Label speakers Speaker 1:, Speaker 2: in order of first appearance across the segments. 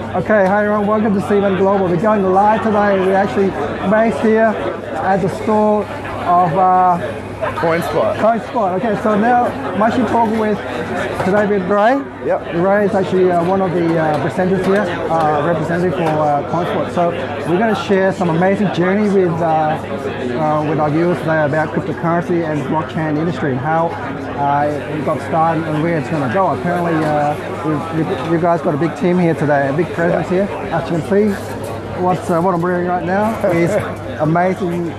Speaker 1: Okay, hi everyone, welcome to Seaman Global. We're going live today. We're actually based here at the store of CoinSpot. Okay, so now I'm actually talking with today with Ray.
Speaker 2: Yep.
Speaker 1: Ray is actually one of the presenters here, representative for CoinSpot. So we're going to share some amazing journey with our viewers today about cryptocurrency and blockchain industry and how it got started and where it's going to go. Apparently, you guys got a big team here today, a big presence here. As you can see, what I'm wearing right now is amazing.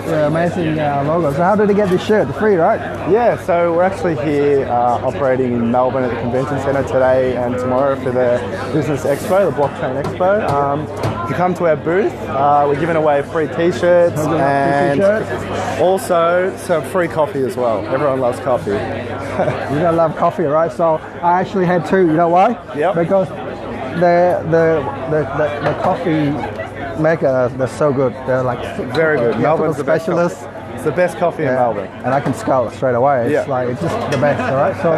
Speaker 1: Amazing logo. So how did they get this shirt? It's free, right?
Speaker 2: Yeah, so we're actually here operating in Melbourne at the Convention Centre today and tomorrow for the Business Expo, the Blockchain Expo. If you come to our booth, we're giving away free t-shirts and also some free coffee as well. Everyone loves coffee.
Speaker 1: You're going to love coffee, right? So I actually had two. You know why?
Speaker 2: Yep.
Speaker 1: Because the coffee maker, they're so good. They're like
Speaker 2: very good. Melbourne's the
Speaker 1: specialists.
Speaker 2: It's the best coffee in Melbourne,
Speaker 1: and I can scull it straight away. It's it's just the best. All right. So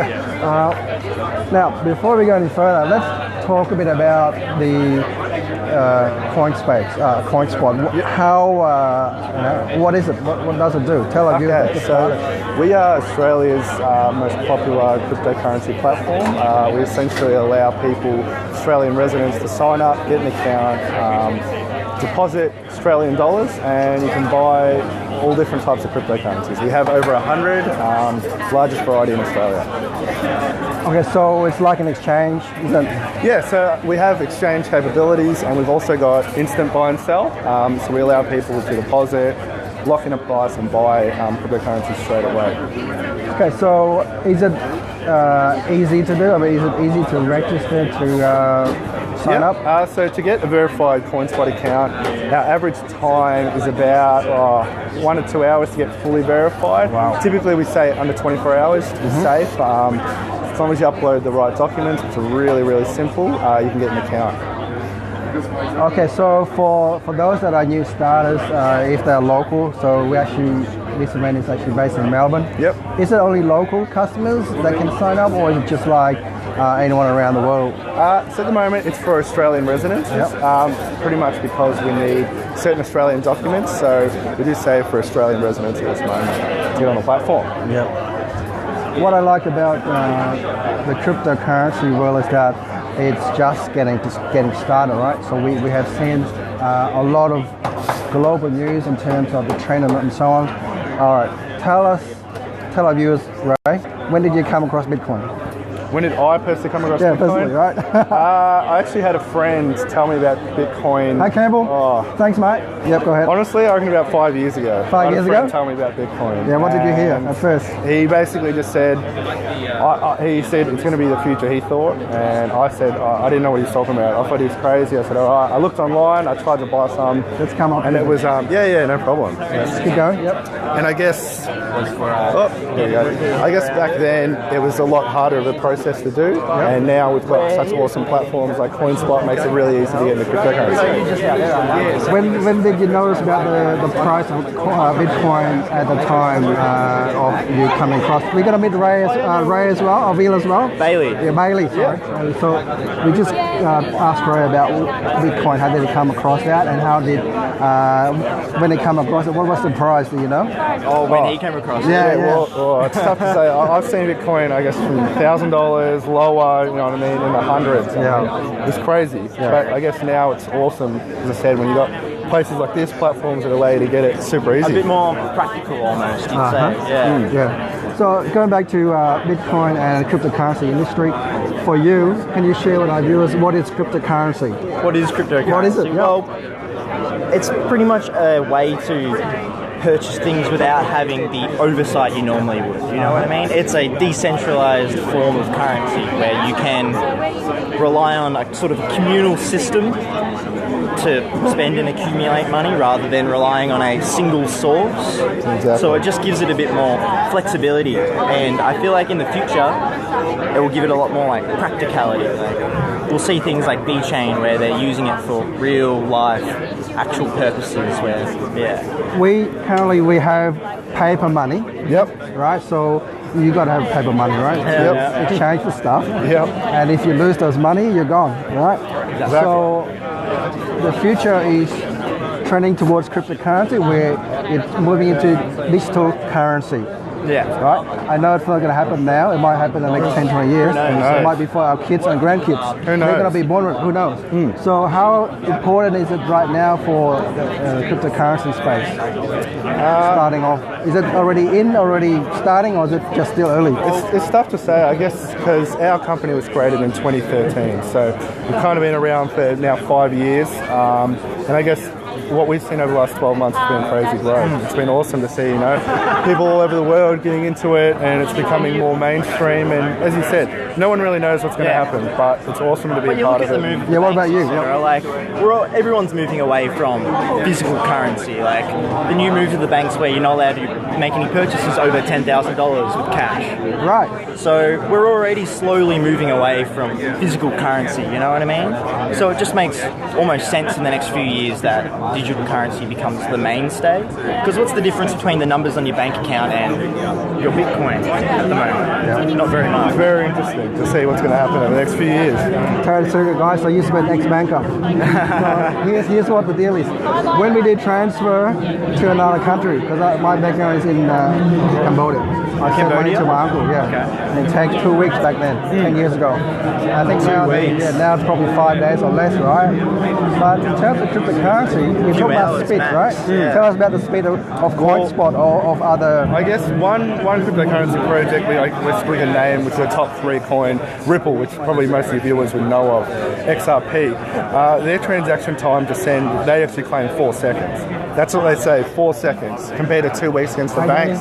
Speaker 1: now, before we go any further, let's talk a bit about the CoinSpot. How what is it? What does it do? Tell us.
Speaker 2: Okay, so we are Australia's most popular cryptocurrency platform. We essentially allow people, Australian residents, to sign up, get an account, deposit Australian dollars, and you can buy all different types of cryptocurrencies. We have over 100, largest variety in Australia.
Speaker 1: Okay, so it's like an exchange, isn't it?
Speaker 2: Yeah, so we have exchange capabilities, and we've also got instant buy and sell. So we allow people to deposit, lock in a price, and buy cryptocurrencies straight away.
Speaker 1: Okay, so is it easy to do? I mean, is it easy to register to sign up?
Speaker 2: So to get a verified CoinSpot account, our average time is about 1 to 2 hours to get fully verified.
Speaker 1: Wow.
Speaker 2: Typically we say under 24 hours to be safe. As long as you upload the right documents, it's really, really simple, you can get an account.
Speaker 1: Okay, so for those that are new starters, if they're local, so this event is actually based in Melbourne.
Speaker 2: Yep.
Speaker 1: Is it only local customers that can sign up, or is it just like anyone around the world?
Speaker 2: So at the moment it's for Australian residents, pretty much because we need certain Australian documents, so we do say for Australian residents at this moment to get on the platform.
Speaker 1: Yep. What I like about the cryptocurrency world is that it's just getting started, right? So we have seen a lot of global news in terms of the trend and so on. All right, tell our viewers, Ray, when did you come across Bitcoin?
Speaker 2: When did I personally come across
Speaker 1: Bitcoin?
Speaker 2: Bitcoin?
Speaker 1: Personally, right?
Speaker 2: I actually had a friend tell me about Bitcoin.
Speaker 1: Hi, Campbell. Thanks, mate. Yep, go ahead.
Speaker 2: Honestly, I reckon about 5 years ago.
Speaker 1: 5 years ago?
Speaker 2: Tell me about Bitcoin.
Speaker 1: Yeah, what did you hear at first?
Speaker 2: He basically just said, he said it's going to be the future, he thought, and I said, I didn't know what he was talking about. I thought he was crazy. I said, all right. I looked online, I tried to buy some.
Speaker 1: Let's come up.
Speaker 2: And it was, no problem.
Speaker 1: Let's keep going, yep.
Speaker 2: And I guess, there we go. I guess back then, it was a lot harder of a process to do. And now we've got such awesome platforms like CoinSpot, makes it really easy to get into cryptocurrency.
Speaker 1: When did you notice about the price of Bitcoin at the time of you coming across? We got to meet Ray as well, or Vil as well?
Speaker 3: Bailey.
Speaker 1: Yeah, Bailey, sorry. So we just asked Ray about Bitcoin, how did he come across that, and how did, when he come across it, what was the price, do you know?
Speaker 3: When he came across it?
Speaker 1: Yeah.
Speaker 2: Well, it's tough to say. I've seen Bitcoin, I guess, from $1,000 lower, you know what I mean, in the hundreds.
Speaker 1: Yeah.
Speaker 2: It's crazy. Yeah. But I guess now it's awesome, as I said, when you got places like this, platforms that allow you to get it super easy.
Speaker 3: A bit more practical almost, you'd say.
Speaker 1: Yeah. So going back to Bitcoin and the cryptocurrency industry, for you, can you share with our viewers what is cryptocurrency?
Speaker 3: What is cryptocurrency?
Speaker 1: What is it?
Speaker 3: Well, it's pretty much a way to purchase things without having the oversight you normally would. You know what I mean? It's a decentralized form of currency where you can rely on a sort of communal system to spend and accumulate money rather than relying on a single source.
Speaker 2: Exactly.
Speaker 3: So it just gives it a bit more flexibility, and I feel like in the future it will give it a lot more like practicality. Like, we'll see things like B-Chain where they're using it for real life actual purposes where
Speaker 1: we have paper money.
Speaker 2: Yep.
Speaker 1: Right, so you got to have paper money, right?
Speaker 2: Yep.
Speaker 1: Exchange for stuff.
Speaker 2: Yep.
Speaker 1: And if you lose those money, you're gone, right?
Speaker 2: Exactly.
Speaker 1: So the future is trending towards cryptocurrency, where it's moving into digital currency.
Speaker 3: Yeah.
Speaker 1: Right? I know it's not going to happen now. It might happen in the next 10, 20 years. It might be for our kids and grandkids.
Speaker 2: Who knows?
Speaker 1: They're going to be born with, who knows? So how important is it right now for the cryptocurrency space? Starting off, is it already starting, or is it just still early?
Speaker 2: It's tough to say, I guess, because our company was created in 2013, so we've kind of been around for now 5 years, and I guess what we've seen over the last 12 months has been crazy growth. It's been awesome to see, people all over the world getting into it, and it's becoming more mainstream. And as you said, no one really knows what's going to happen, but it's awesome to be a part of it.
Speaker 1: Yeah, what about you?
Speaker 3: Like, everyone's moving away from physical currency. Like, the new move to the banks where you're not allowed to make any purchases over $10,000 with cash.
Speaker 1: Right.
Speaker 3: So we're already slowly moving away from physical currency, you know what I mean? So it just makes almost sense in the next few years that digital currency becomes the mainstay. Because what's the difference between the numbers on your bank account and your Bitcoin at the moment? Not very much.
Speaker 2: Very interesting to see what's going to happen over the next few years.
Speaker 1: Tell the secret, guys. I used to be an ex-banker. So here's what the deal is. When we did transfer to another country, because my background is in Cambodia. I sent money to my uncle, And it takes 2 weeks back then, 10 years ago. I think now it's probably 5 days or less, right? But in terms of cryptocurrency, you talk about speed, right? Tell us about the speed of CoinSpot or of other...
Speaker 2: I guess one cryptocurrency project we can name, which is a top 3 coin, Ripple, which probably most of your viewers would know of, XRP. Their transaction time to send, they actually claim 4 seconds. That's what they say, 4 seconds, compared to 2 weeks against the banks.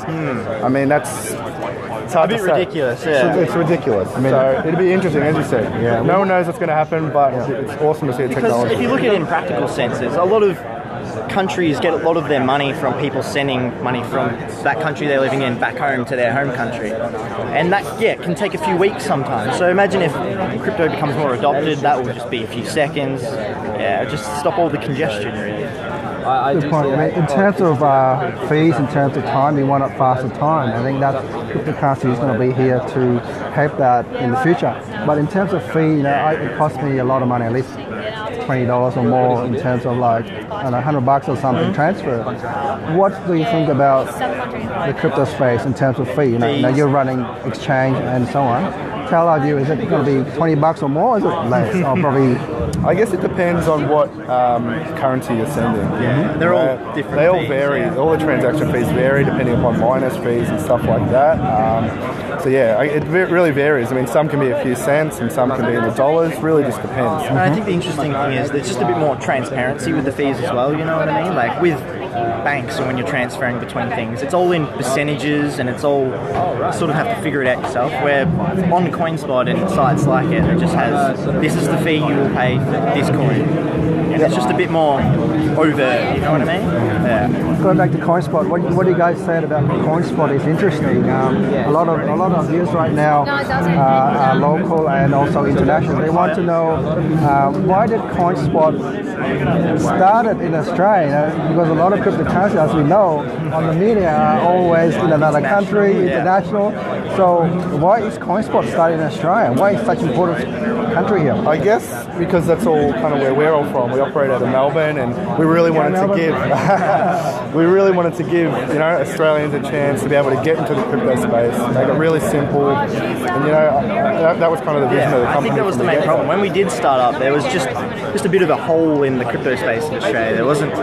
Speaker 2: I mean, it's hard to say.
Speaker 3: Ridiculous, yeah.
Speaker 2: It's ridiculous. So it'll be interesting, as you said. No one knows what's going to happen, but it's awesome to see the technology.
Speaker 3: Because if you look at it in practical senses, a lot of countries get a lot of their money from people sending money from that country they're living in back home to their home country. And that, can take a few weeks sometimes. So imagine if crypto becomes more adopted, that will just be a few seconds. Just stop all the congestion, really.
Speaker 1: Good point. I mean, in terms of fees, in terms of time, you want a faster time. I think that cryptocurrency is going to be here to help that in the future. But in terms of fee, it costs me a lot of money, at least $20 or more in terms of like $100 or something transfer. What do you think about the crypto space in terms of fee? Now you're running exchange and so on. Tell our viewers, is it going to be $20 or more, or is it less? Or probably.
Speaker 2: I guess it depends on what currency you're sending.
Speaker 3: They're all different.
Speaker 2: They all vary. All the transaction fees vary depending upon miners fees and stuff like that. It really varies. I mean, some can be a few cents and some can be in the dollars. Really just depends.
Speaker 3: And I think the interesting thing is there's just a bit more transparency with the fees as well, you know what I mean? Like with banks and when you're transferring between things, it's all in percentages and it's all sort of have to figure it out yourself, where on CoinSpot and sites like it just has, this is the fee you will pay for this coin. And it's just a bit more overt, you know what I mean? Yeah.
Speaker 1: Going back to CoinSpot, what you guys said about CoinSpot is interesting. A lot of viewers right now are local and also international. They want to know why did CoinSpot started in Australia? Because a lot of cryptocurrency, as we know, on the media are always in another country, international. So why is CoinSpot started in Australia? Why is such an important country here?
Speaker 2: I guess because that's all kind of where we're all from. We operate out of Melbourne, and we really wanted to give Australians a chance to be able to get into the crypto space, make it really simple, and that was kind of the vision of the company.
Speaker 3: I think that was the main problem. When we did start up, there was just a bit of a hole in the crypto space in Australia. There wasn't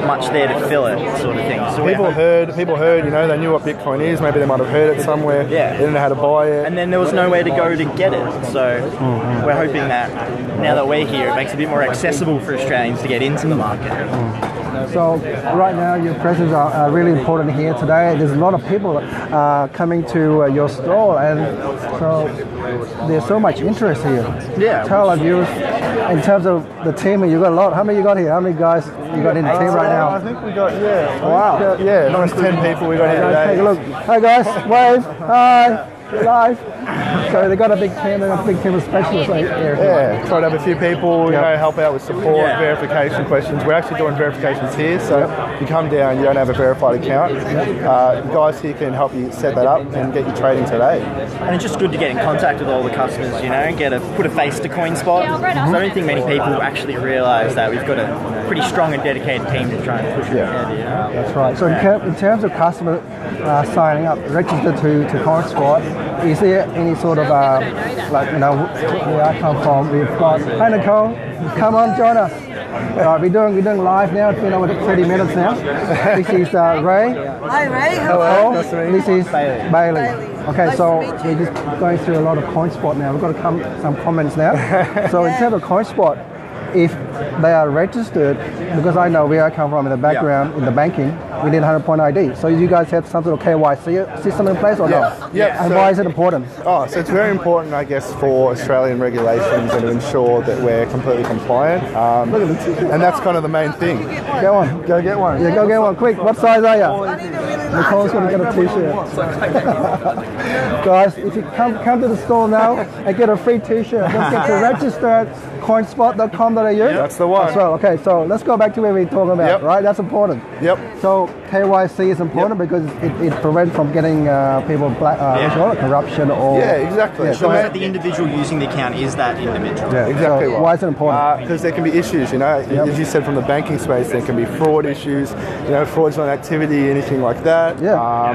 Speaker 3: much there to fill it, sort of thing. So
Speaker 2: people heard, they knew what Bitcoin is. Maybe they might have heard it somewhere. They didn't know how to buy it,
Speaker 3: and then there was nowhere to go to get it. So we're hoping that now that we're here, it makes it a bit more accessible for Australians to get into the market.
Speaker 1: So right now your presence are really important here today. There's a lot of people coming to your stall, and so there's so much interest here. Tell our viewers, in terms of the team, you got a lot. How many you got here? How many guys you got in the team right now?
Speaker 2: I think we got,
Speaker 1: wow.
Speaker 2: Almost 10 people we got here today.
Speaker 1: Take a look. Hi guys, wave. Hi. live. So they got a big team and a big team of specialists here.
Speaker 2: Yeah, try to have a few people, you know, help out with support, verification questions. We're actually doing verifications here, so if you come down, you don't have a verified account. The guys here can help you set that up and get you trading today.
Speaker 3: And it's just good to get in contact with all the customers, you know, put a face to CoinSpot. So I don't think many people actually realise that we've got a pretty strong and dedicated team to try and push it ahead, you know?
Speaker 1: That's right. So in terms of customer signing up, registered to CoinSpot, is there any sort of, like, you know, where I come from, we've got, hi Nicole, come on, join us. We're doing live now. It's been over 30 minutes now. This is Ray.
Speaker 4: Hi Ray.
Speaker 1: Hello.
Speaker 2: Nice to meet you.
Speaker 1: This is Bailey. Okay,
Speaker 4: Nice
Speaker 1: so
Speaker 4: to meet you.
Speaker 1: we're just going through a lot of CoinSpot now. We've got some comments now. So in terms of CoinSpot, if they are registered, because I know where I come from in the background, in the banking, we need 100-point ID. So you guys have some sort of KYC system in place or no?
Speaker 2: Yeah.
Speaker 1: And why is it important?
Speaker 2: Oh, so it's very important, I guess, for Australian regulations and to ensure that we're completely compliant. And that's kind of the main thing.
Speaker 1: Go on, go get one. Yeah, go get one quick. What size are you? Nicole's going to get a t-shirt. Guys, if you come to the store now and get a free t-shirt, don't forget to register coinspot.com.au.
Speaker 2: That's the one.
Speaker 1: That's right. Okay, so let's go back to where we were talking about, right? That's important.
Speaker 2: Yep.
Speaker 1: So KYC is important because it prevents from getting people corruption or...
Speaker 2: Yeah, exactly.
Speaker 1: Yeah,
Speaker 3: So that the individual using the account is that individual.
Speaker 1: Yeah,
Speaker 2: Exactly
Speaker 1: so
Speaker 2: right.
Speaker 1: why is it important?
Speaker 2: Because there can be issues, you know. As you said, from the banking space, there can be fraud issues, you know, fraudulent activity, anything like that.
Speaker 1: Yeah.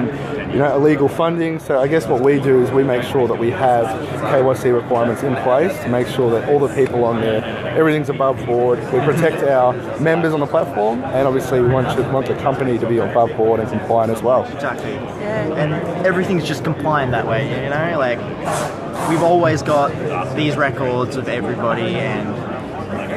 Speaker 2: You know, illegal funding. So I guess what we do is we make sure that we have KYC requirements in place to make sure that all the people on there, everything's above board. We protect our members on the platform, and obviously we want the company to be above board and compliant as well.
Speaker 3: Exactly. And everything's just compliant that way, you know? Like, we've always got these records of everybody, and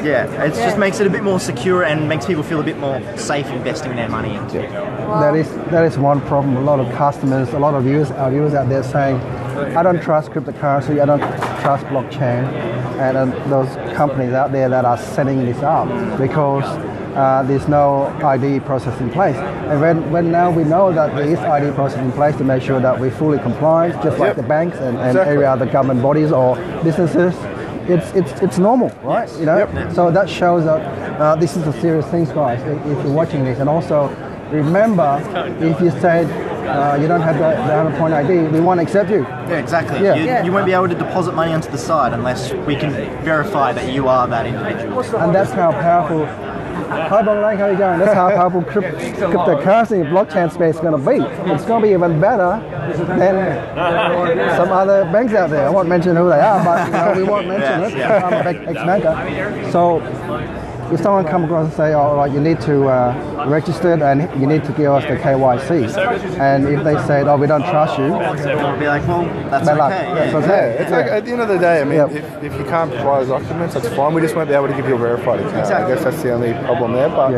Speaker 3: it just makes it a bit more secure and makes people feel a bit more safe investing their money into it.
Speaker 1: That is one problem. A lot of customers, a lot of our viewers out there saying, I don't trust cryptocurrency, I don't trust blockchain, and those companies out there that are setting this up because there's no ID process in place. And when now we know that there is ID process in place to make sure that we're fully compliant, just like the banks and every other government bodies or businesses, it's normal, right? You know, so that shows that this is a serious thing, guys. If you're watching this, and also remember, if you said you don't have the 100-point ID, we won't accept you.
Speaker 3: Yeah, exactly.
Speaker 1: Yeah.
Speaker 3: You won't be able to deposit money onto the side unless we can verify that you are that individual.
Speaker 1: And that's how powerful. Hi, Bong, how are you going? That's how powerful cryptocurrency blockchain space is going to be. It's going to be even better than some other banks out there. I won't mention who they are, but you know, we won't mention it. I'm a ex-banker. So if someone comes across and say, oh, right, you need to register and you need to give us the KYC, and if they say, oh, we don't trust you,
Speaker 3: We'll be like, well, that's
Speaker 1: bad luck.
Speaker 3: okay.
Speaker 1: That's
Speaker 3: Yeah.
Speaker 1: okay.
Speaker 2: It's like at the end of the day, I mean, if you can't provide those documents, that's fine. We just won't be able to give you a verified account. I guess that's the only problem there. But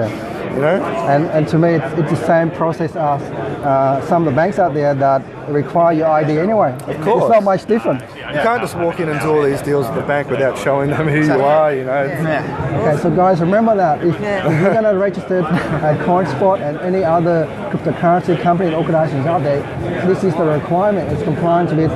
Speaker 2: you know,
Speaker 1: and to me, it's the same process as some of the banks out there that require your ID anyway.
Speaker 2: Of course.
Speaker 1: It's not much different.
Speaker 2: you can't just walk in and do all these deals at the bank without showing them who you are. You know.
Speaker 1: Okay, so guys, remember that if you're going to register at CoinSpot and any other cryptocurrency company and organizations out there, this is the requirement. It's compliant with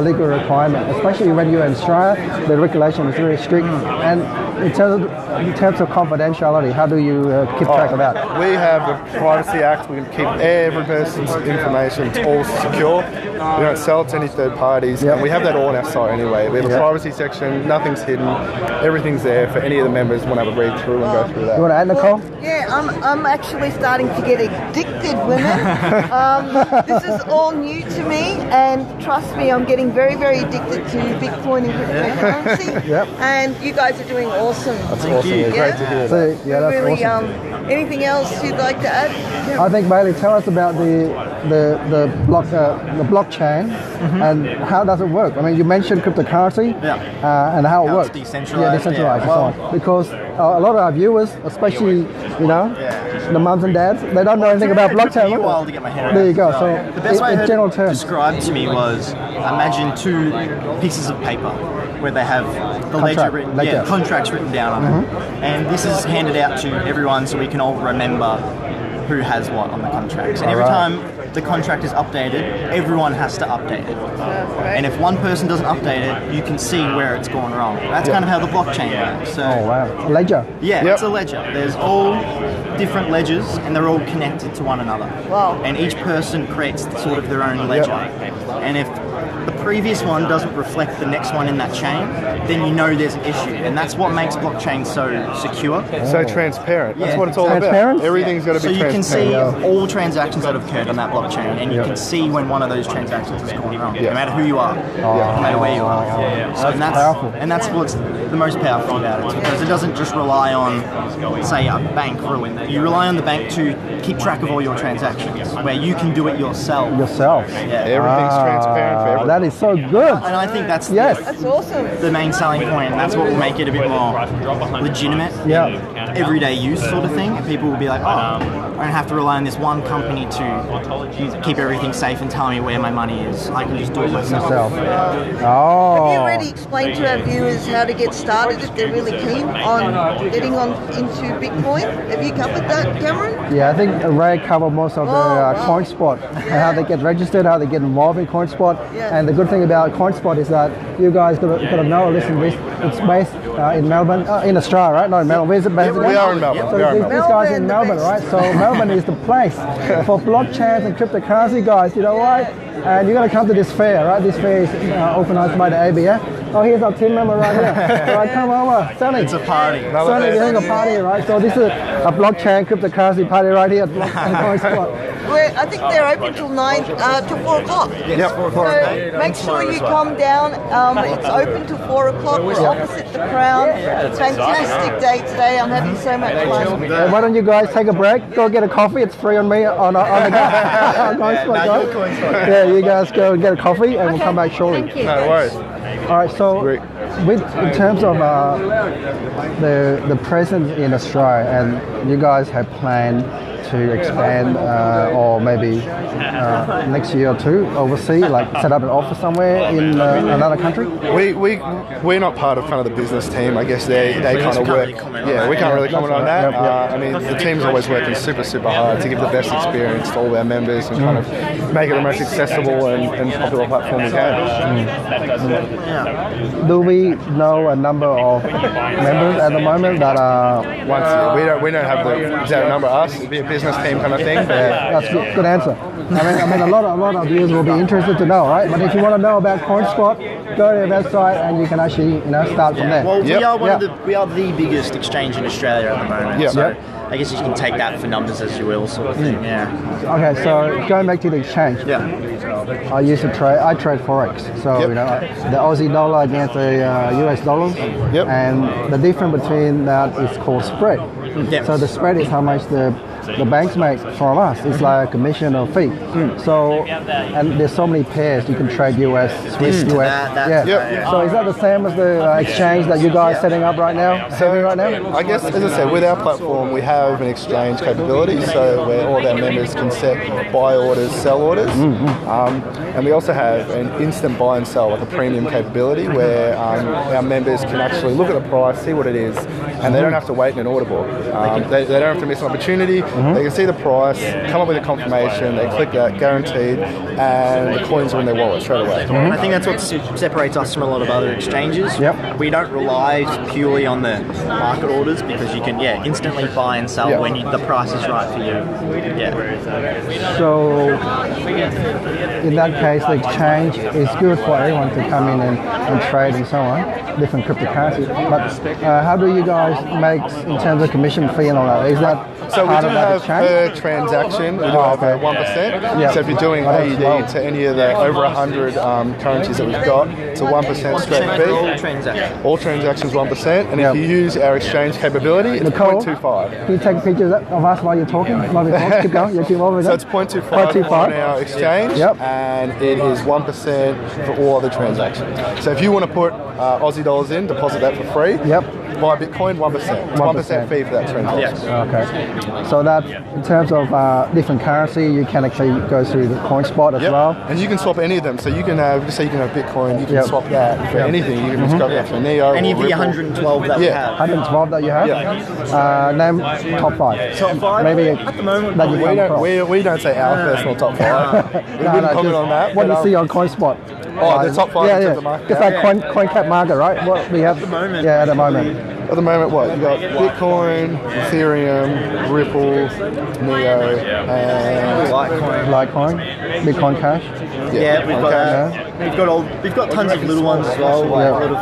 Speaker 1: legal requirement, especially when you're in Australia. The regulation is very strict. And in terms of confidentiality, how do you keep track of that?
Speaker 2: We have the Privacy Act. We can keep every person's information. It's all secure. We don't sell it to any third parties. And we have that all on our site anyway. We have a privacy section. Nothing's hidden. Everything's there for any of the members who want to have a read through and go through that.
Speaker 1: You want to add, Nicole?
Speaker 4: Yeah, I'm actually starting to get addicted, women. This is all new to me, and trust me, I'm getting very, very addicted to Bitcoin and cryptocurrency. And you guys are doing awesome.
Speaker 2: That's awesome. It's great to hear that.
Speaker 1: So, that's
Speaker 4: Really,
Speaker 1: awesome.
Speaker 4: anything else you'd like to add?
Speaker 1: I think Bailey, tell us about the blockchain and how does it work. I mean, you mentioned cryptocurrency and how it works.
Speaker 3: It's decentralized.
Speaker 1: Decentralized. And so on. Because a lot of our viewers, especially the mums and dads, they don't know anything about blockchain.
Speaker 3: It took me a while to get my head around.
Speaker 1: There you go.
Speaker 3: So
Speaker 1: So
Speaker 3: the best way I
Speaker 1: in
Speaker 3: heard
Speaker 1: general
Speaker 3: it
Speaker 1: terms,
Speaker 3: described to me was imagine two pieces of paper where they have the contracts written down on it, and this is handed out to everyone so we can all remember who has what on the contracts. And every time the contract is updated, everyone has to update it. And if one person doesn't update it, you can see where it's gone wrong. That's kind of how the blockchain works. So,
Speaker 1: Oh wow, ledger.
Speaker 3: yeah,
Speaker 2: Yep.
Speaker 3: it's a ledger. There's all different ledgers, and they're all connected to one another.
Speaker 4: Wow.
Speaker 3: And each person creates sort of their own ledger. And if the previous one doesn't reflect the next one in that chain, then you know there's an issue. And that's what makes blockchain so secure.
Speaker 2: So transparent. That's
Speaker 3: Yeah.
Speaker 2: what it's all
Speaker 1: Transparent?
Speaker 2: about. Everything's got to
Speaker 3: So
Speaker 2: be
Speaker 3: you can see
Speaker 2: transparent.
Speaker 3: all transactions that have occurred on that blockchain, and you can see when one of those transactions has gone wrong, no matter who you are, no matter where you are. So, and
Speaker 1: powerful.
Speaker 3: and that's what's the most powerful about it, because it doesn't just rely on, say, a bank ruling. You rely on the bank to keep track of all your transactions, where you can do it yourself.
Speaker 1: Yourself.
Speaker 3: Yeah.
Speaker 2: Everything's transparent for everyone.
Speaker 1: That is so good.
Speaker 3: And I think that's
Speaker 1: Yes.
Speaker 4: That's awesome.
Speaker 3: the main selling point, and that's what will make it a bit more legitimate,
Speaker 1: Yeah.
Speaker 3: everyday use sort of thing. And people will be like, oh, I don't have to rely on this one company to keep everything safe and tell me where my money is. I can just do it myself.
Speaker 1: Yourself.
Speaker 4: Have you
Speaker 1: Oh.
Speaker 4: already explained to our viewers how to get started if they're really keen on getting on into Bitcoin? Have you covered that, Cameron?
Speaker 1: Yeah, I think Ray covered most of the CoinSpot and how they get registered, how they get involved in CoinSpot.
Speaker 4: Yeah.
Speaker 1: And the good thing about CoinSpot is that you guys got to know, listen, it's based in Melbourne, in Australia, right? No, in Melbourne. Where's it based?
Speaker 2: We are in Melbourne.
Speaker 1: So
Speaker 2: We are in
Speaker 1: these
Speaker 2: Melbourne.
Speaker 1: guys in
Speaker 4: Melbourne,
Speaker 1: Melbourne,
Speaker 4: the
Speaker 1: right?
Speaker 4: best.
Speaker 1: So Melbourne is the place for blockchains and cryptocurrency guys. You know why? And you're going to come to this fair, right? This fair is organised by the ABF. Oh, here's our team member right here. All right, come over, Sonny.
Speaker 3: It's a party.
Speaker 1: Sonny, we're having a party, right? So this is a blockchain cryptocurrency party right here at CoinSpot.
Speaker 4: I think they're open till 4 o'clock.
Speaker 2: Yep.
Speaker 4: So make sure you come down. It's open till 4 o'clock. We're opposite the Crown. Fantastic day today. I'm having so much fun.
Speaker 1: Why don't you guys take a break? Go get a coffee. It's free on me on the go. CoinSpot, guys. Yeah, you guys go get a coffee and we'll come back shortly.
Speaker 2: No worries.
Speaker 1: All right, so
Speaker 2: Great.
Speaker 1: in terms of the presence in Australia, and you guys have planned to expand or maybe next year or two overseas, like set up an office somewhere in another country?
Speaker 2: We're not part of kind of the business team. I guess they kind of
Speaker 3: can't
Speaker 2: work.
Speaker 3: really comment on
Speaker 2: Yeah,
Speaker 3: that.
Speaker 2: we can't really comment on that.
Speaker 1: Yep, yep.
Speaker 2: I mean, the team's always working super hard to give the best experience to all our members and kind of make it the most accessible and popular platform we can.
Speaker 1: Do we know a number of members at the moment that are?
Speaker 2: We don't have the exact number. Us, it'd be a business team kind of thing. But
Speaker 1: That's good answer. I mean, a lot of viewers will be interested to know, right? But if you want to know about CoinSpot, go to their website and you can actually, start from there.
Speaker 3: Well,
Speaker 2: Yep.
Speaker 3: we are the biggest exchange in Australia at the moment.
Speaker 2: Yep.
Speaker 3: So
Speaker 2: Yep.
Speaker 3: I guess you can take that for numbers as you will, sort of thing. Yeah.
Speaker 1: Okay, so going back to the exchange.
Speaker 3: Yeah.
Speaker 1: I used to trade. I trade forex. So
Speaker 2: Yep.
Speaker 1: the Aussie dollar against the US dollar,
Speaker 2: Yep.
Speaker 1: and the difference between that is called spread.
Speaker 3: Yep.
Speaker 1: So the spread is how much the banks make from us. It's like a commission or fee. So and there's so many pairs you can trade US, Swiss,
Speaker 3: This to
Speaker 1: US.
Speaker 3: that,
Speaker 1: Yeah.
Speaker 2: Yep.
Speaker 1: So is that the same as the exchange that you guys setting up right now? Having right now?
Speaker 2: I guess, as I said, with our platform, we have an exchange capability, so where all of our members can set buy orders, sell orders, and we also have an instant buy and sell, like a premium capability, where our members can actually look at the price, see what it is, and they don't have to wait in an order book. They don't have to miss an opportunity. They can see the price, come up with a confirmation, they click that, guaranteed, and the coins are in their wallet straight away.
Speaker 3: And I think that's what separates us from a lot of other exchanges.
Speaker 1: Yep.
Speaker 3: We don't rely purely on the market orders, because you can instantly buy and sell
Speaker 2: Yeah.
Speaker 3: when the price is right for you. Yeah.
Speaker 1: So in that case, the exchange is good for everyone to come in and trade and so on, different cryptocurrencies. But how do you guys make in terms of commission fee and all that? Is that
Speaker 2: So we
Speaker 1: part
Speaker 2: do
Speaker 1: of that
Speaker 2: have
Speaker 1: exchange?
Speaker 2: per transaction, we do have
Speaker 1: okay.
Speaker 2: 1%.
Speaker 1: Yeah.
Speaker 2: So if you're doing
Speaker 1: Oh, that's
Speaker 2: AED
Speaker 1: low.
Speaker 2: to any of the over 100 currencies that we've got, it's a 1% straight
Speaker 3: All
Speaker 2: fee.
Speaker 3: transactions.
Speaker 2: All transactions 1%, and
Speaker 1: Yep.
Speaker 2: if you use our exchange capability, it's
Speaker 1: Nicole,
Speaker 2: 0.25.
Speaker 1: Can you take pictures of us while you're talking? While we talk? Keep going. You keep over
Speaker 2: So
Speaker 1: that.
Speaker 2: it's 0.25 on our exchange,
Speaker 1: Yep.
Speaker 2: and it is 1% for all other transactions. So if you want to put Aussie dollars in, deposit that for free.
Speaker 1: Yep.
Speaker 2: buy Bitcoin, 1%. It's 1% fee for that transaction.
Speaker 3: Yes.
Speaker 1: Okay. So that in terms of different currency, you can actually go through the CoinSpot as well.
Speaker 2: And you can swap any of them. So you can have, just say you can have Bitcoin, you can swap that for anything. You can swap that for Neo.
Speaker 3: Any of the
Speaker 2: Ripple.
Speaker 3: 112 that we have.
Speaker 1: 112 that you have? Name top 5.
Speaker 3: Top 5?
Speaker 1: Maybe
Speaker 3: At the moment,
Speaker 1: that you come across.
Speaker 2: We don't say our personal top 5. We wouldn't comment on that.
Speaker 1: What do you
Speaker 2: but,
Speaker 1: see on CoinSpot?
Speaker 2: Oh, the top 5 in terms of the market.
Speaker 1: Just like CoinCap market, right? What we have
Speaker 3: at the moment.
Speaker 1: Yeah, at the moment.
Speaker 2: At the moment, what? You got Bitcoin, Ethereum, Ripple, Neo, and
Speaker 1: Litecoin, Bitcoin Cash.
Speaker 3: Yeah, we've got tons of little ones as well. Like a lot of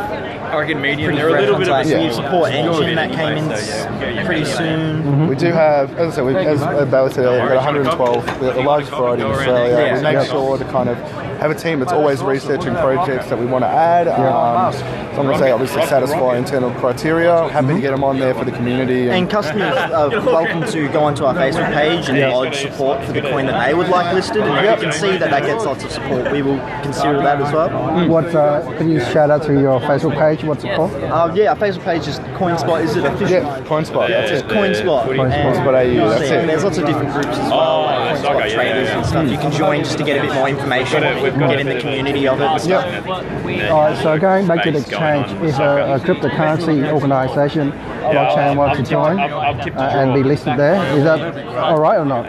Speaker 5: Argan Medium, they're a little bit of
Speaker 3: a support engine that came in pretty soon.
Speaker 2: We do have, as I said, as Bailey said earlier, we've got 112. We've got the largest variety in Australia. We make sure to kind of have a team that's always researching projects that we want to add. So I'm going to say obviously satisfy internal criteria. Happy to get them on there for the community.
Speaker 3: And customers are welcome to go onto our Facebook page and lodge support for the coin that they would like listed. And if you can see that gets lots of support, we will consider that as well.
Speaker 1: What can you shout out to your Facebook page? What's it called?
Speaker 3: Our Facebook page is CoinSpot. Is it official?
Speaker 2: Yeah, CoinSpot.
Speaker 3: It's just CoinSpot.
Speaker 2: CoinSpot.au. That's it.
Speaker 3: There's lots of different groups as well, like CoinSpot traders and stuff. You can join just to get a bit more information, get in the community of it and stuff.
Speaker 1: Alright, so going back to the exchange, if a cryptocurrency organisation, blockchain wants to join and be listed there, is that alright or not?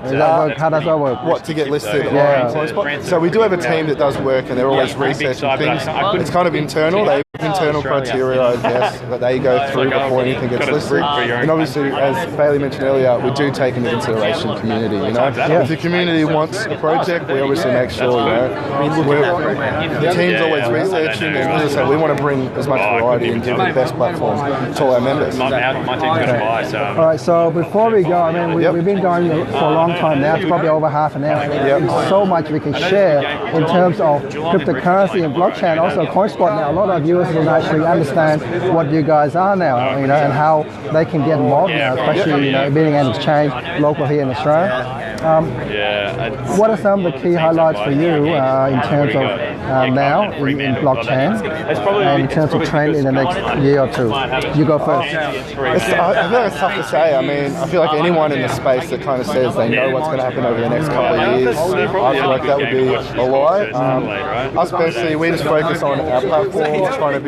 Speaker 1: How does that work?
Speaker 2: What, to get listed on CoinSpot? So we do have a team that does work and they're always researching things. It's kind of internal. They have internal criteria, I guess, that they go through before anything gets listed. And obviously, as Bailey mentioned earlier, we do take into consideration community, you know? If the community wants a project, we obviously make sure, you know, the team's always researching, and as I say, we want to bring as much variety and give the best platform to all our members.
Speaker 5: My team's going to buy, so...
Speaker 1: Alright, so before we go, I mean, we've been going for a long time now, it's probably over half an hour. There's so much we can share in terms of cryptocurrency and blockchain. Also, CoinSpot now, a lot of viewers will actually understand what you guys are now, you know, and how they can get involved now, especially, you know, being an exchange local here in Australia. What are some of the key highlights for you in terms of now in blockchain and in terms of trend in the next year or two? You go first.
Speaker 2: I feel like it's tough to say. I mean, I feel like anyone in the space that kind of says they know what's going to happen over the next couple of years, I feel like that would be a lie. Us personally, we just focus on our platform, trying to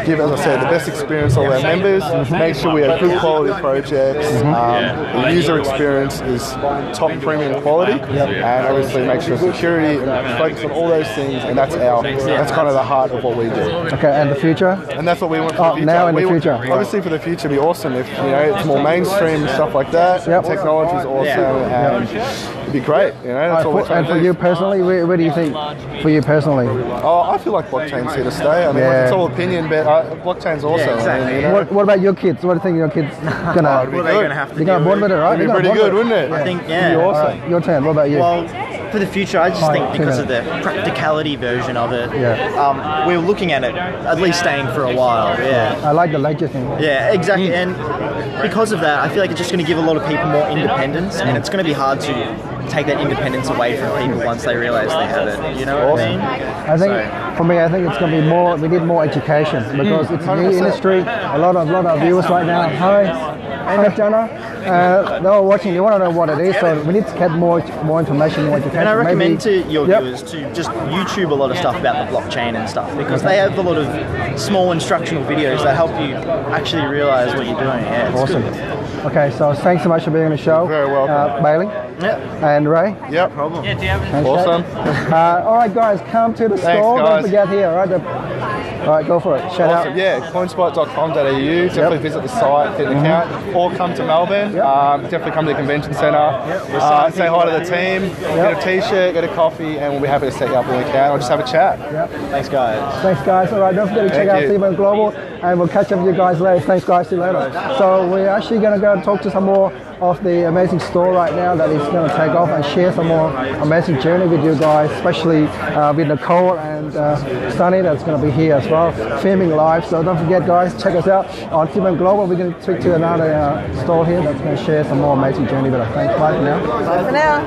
Speaker 2: give, as I said, the best experience to all our members, make sure we have good quality projects, the user experience is top premium quality, and obviously make sure security, and focus on all those things, and that's kind of the heart of what we do.
Speaker 1: Okay, and the future?
Speaker 2: And that's what we want for the future.
Speaker 1: Now in the future.
Speaker 2: Obviously for the future, it'd be awesome if, you know, it's more mainstream and stuff like that. Technology is awesome, and it'd be great. You know, that's what we're trying to do.
Speaker 1: And for you personally, where do you think? For you personally?
Speaker 2: Oh, I feel like blockchain's here to stay. I mean, it's all opinion, but blockchain's awesome.
Speaker 3: Yeah, exactly.
Speaker 2: I mean, you know?
Speaker 1: What about your kids? What do you think your kids gonna?
Speaker 3: What are they going to have to do?
Speaker 1: You're gonna bond with it, right?
Speaker 2: It'd be pretty good, wouldn't it?
Speaker 3: I think,
Speaker 2: It'd be awesome.
Speaker 1: Your turn. What about you?
Speaker 3: Well, for the future, I just think because of the practicality version of it, we're looking at it at least staying for a while.
Speaker 1: I like the ledger thing.
Speaker 3: Yeah, exactly. And because of that, I feel like it's just going to give a lot of people more independence, and it's going to be hard to take that independence away from people once they realise they have it. You know what I mean?
Speaker 1: I think for me, I think it's going to be more. We need more education because it's a new industry. A lot of viewers right now. Hi, Jonah. They're all watching. They want to know what it is, so we need to get more information, more education.
Speaker 3: And I recommend to your viewers to just YouTube a lot of stuff about the blockchain and stuff, because they have a lot of small instructional videos that help you actually realise what you're doing. Yeah, it's
Speaker 1: awesome.
Speaker 3: Good.
Speaker 1: Okay, so thanks so much for being on the show.
Speaker 2: Very welcome.
Speaker 1: Bailey. And Ray.
Speaker 2: Yep.
Speaker 3: No problem.
Speaker 2: Awesome.
Speaker 1: All right, guys, come to the store. Don't forget here. All right, go for it. Shout out.
Speaker 2: Yeah, coinspot.com.au. Definitely visit the site, get an account, or come to Melbourne. Definitely come to the convention centre. Say hi to the team. Get a t-shirt, get a coffee, and we'll be happy to set you up an account or just have a chat.
Speaker 3: Thanks, guys.
Speaker 1: Thanks, guys. All right, don't forget to check out Seaburn Global, and we'll catch up with you guys later. Thanks, guys. See you later. So we're actually going to go and talk to some more of the amazing store right now that is going to take off and share some more amazing journey with you guys, especially with Nicole and Sunny that's going to be here as well, filming live. So don't forget, guys, check us out on Seaburn Global. We're going to speak to another store here that's going to share some more amazing journey with us. Thanks. Bye for now.
Speaker 4: Bye for now.